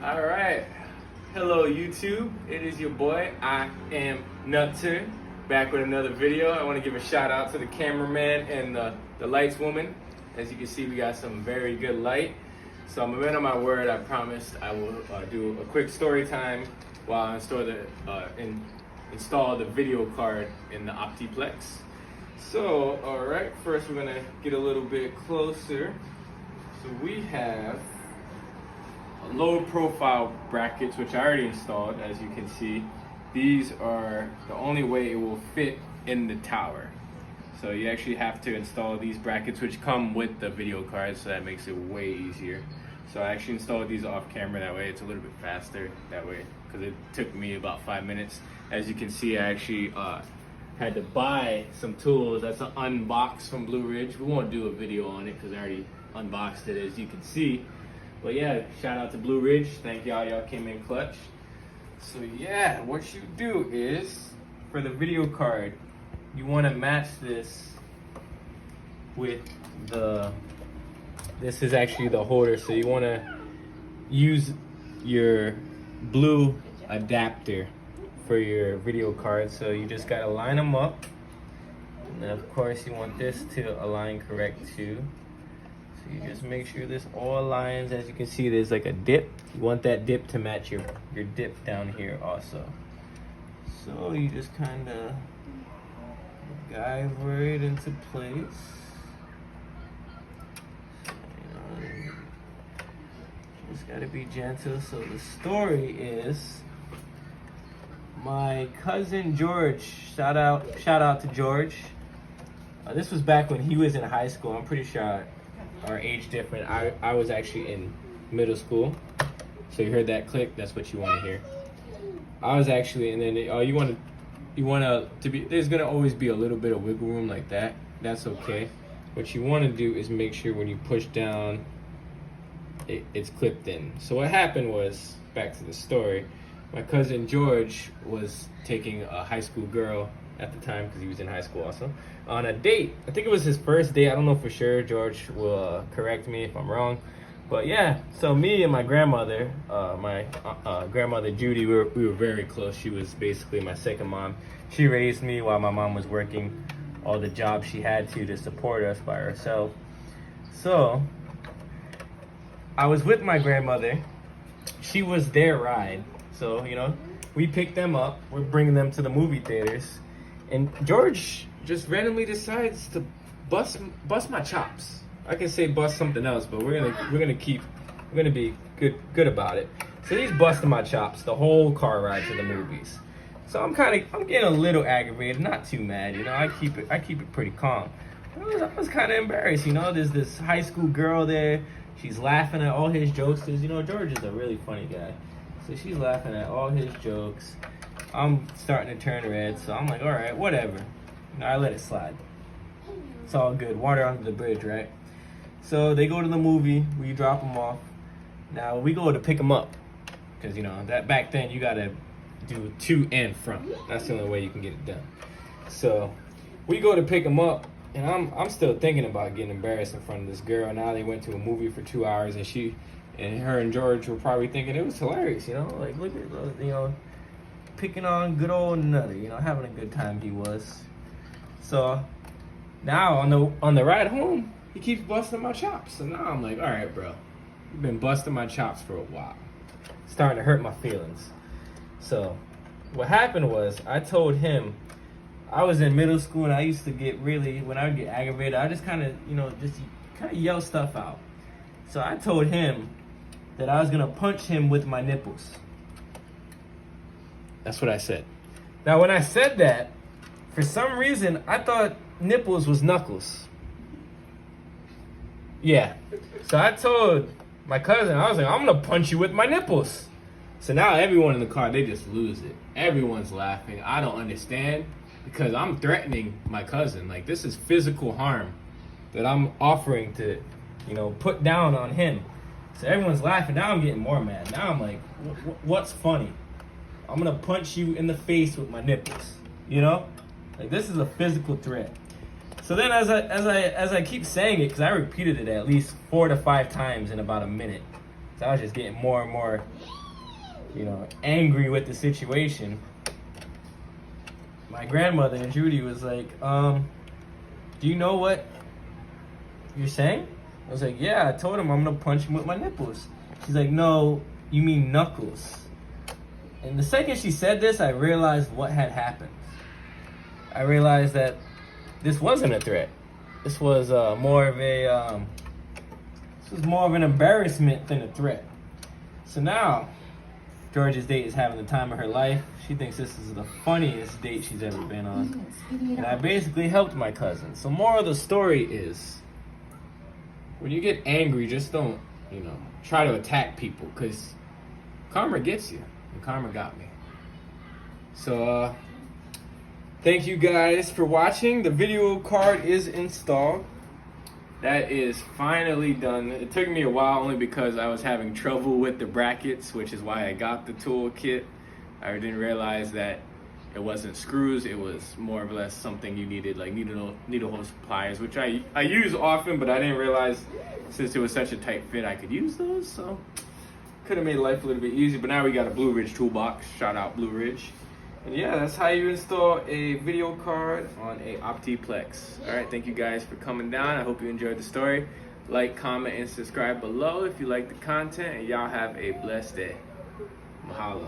All right. Hello, YouTube. It is your boy, IAmNutterr, back with another video. I want to give a shout out to the cameraman and the lights woman. As you can see, we got some very good light. So I'm a man of my word. I promised I will do a quick story time while I install the video card in the Optiplex. So, all right. First, we're gonna get a little bit closer. So we have low profile brackets, which I already installed. As you can see, these are the only way it will fit in the tower. So you actually have to install these brackets, which come with the video card, so that makes it way easier. So I actually installed these off camera, that way it's a little bit faster that way, because it took me about 5 minutes. As you can see, I actually had to buy some tools. That's an unbox from Blue Ridge. We won't do a video on it because I already unboxed it, as you can see. But yeah, shout out to Blue Ridge. Thank y'all came in clutch. So yeah, what you do is, for the video card, you want to match this with this is actually the holder. So you want to use your blue adapter for your video card. So you just got to line them up. And then of course you want this to align correct too. So you just make sure this all aligns. As you can see, there's like a dip. You want that dip to match your dip down here also. So you just kind of guyver it into place. Just gotta be gentle. So the story is, my cousin George, shout out to George. This was back when he was in high school. I'm pretty sure our age different. I was actually in middle school. So you heard that click, that's what you want to hear. I was actually, and then you want to be, there's gonna always be a little bit of wiggle room like that. That's okay. What you want to do is make sure when you push down, it's clipped in. So what happened was, back to the story, my cousin George was taking a high school girl at the time, because he was in high school also, on a date. I think it was his first date. I don't know for sure. George will correct me if I'm wrong. But yeah, so me and my grandmother, my grandmother Judy, we were very close. She was basically my second mom. She raised me while my mom was working all the jobs she had to support us by herself. So I was with my grandmother. She was their ride. So, you know, we picked them up. We're bringing them to the movie theaters. And George just randomly decides to bust my chops. I can say bust something else, but we're gonna be good about it. So he's busting my chops the whole car ride to the movies. So I'm getting a little aggravated, not too mad, you know. I keep it pretty calm. I was kind of embarrassed, you know. There's this high school girl there. She's laughing at all his jokes, because, you know, George is a really funny guy. So she's laughing at all his jokes. I'm starting to turn red, so I'm like, all right, whatever. You know, I let it slide. It's all good. Water under the bridge, right? So they go to the movie. We drop them off. Now we go to pick them up, because, you know, that back then you gotta do to and from. That's the only way you can get it done. So we go to pick them up, and I'm still thinking about getting embarrassed in front of this girl. Now they went to a movie for 2 hours, and her and George were probably thinking it was hilarious, you know, like, look at, you know, picking on good old Nutter, you know, having a good time he was. So now on the ride home, he keeps busting my chops. So now I'm like, all right, bro, you've been busting my chops for a while. It's starting to hurt my feelings. So what happened was, I told him, I was in middle school, and I used to get really, when I would get aggravated, I just kind of, you know, just kind of yell stuff out. So I told him that I was gonna punch him with my nipples. That's what I said. Now, when I said that, for some reason, I thought nipples was knuckles. Yeah. So I told my cousin, I was like, I'm gonna punch you with my nipples. So now everyone in the car, they just lose it. Everyone's laughing. I don't understand, because I'm threatening my cousin. Like, this is physical harm that I'm offering to, you know, put down on him. So everyone's laughing. Now I'm getting more mad. Now I'm like, what's funny? I'm gonna punch you in the face with my nipples. You know, like, this is a physical threat. So then as I keep saying it, because I repeated it at least 4 to 5 times in about a minute. So I was just getting more and more, you know, angry with the situation. My grandmother, Judy, was like, do you know what you're saying? I was like, yeah, I told him I'm gonna punch him with my nipples. She's like, no, you mean knuckles. And the second she said this, I realized what had happened. I realized that this wasn't a threat. This was more of an embarrassment than a threat. So now, George's date is having the time of her life. She thinks this is the funniest date she's ever been on. And I basically helped my cousin. So moral of the story is, when you get angry, just don't, you know, try to attack people, because karma gets you. And karma got me. So, thank you guys for watching. The video card is installed. That is finally done. It took me a while only because I was having trouble with the brackets, which is why I got the toolkit. I didn't realize that it wasn't screws, it was more or less something you needed, like needle hole pliers, which I use often, but I didn't realize since it was such a tight fit I could use those, so could have made life a little bit easier. But now we got a Blue Ridge toolbox. Shout out Blue Ridge. And yeah, that's how you install a video card on a Optiplex. All right, thank you guys for coming down. I hope you enjoyed the story. Like, comment, and subscribe below if you like the content. And y'all have a blessed day. Mahalo.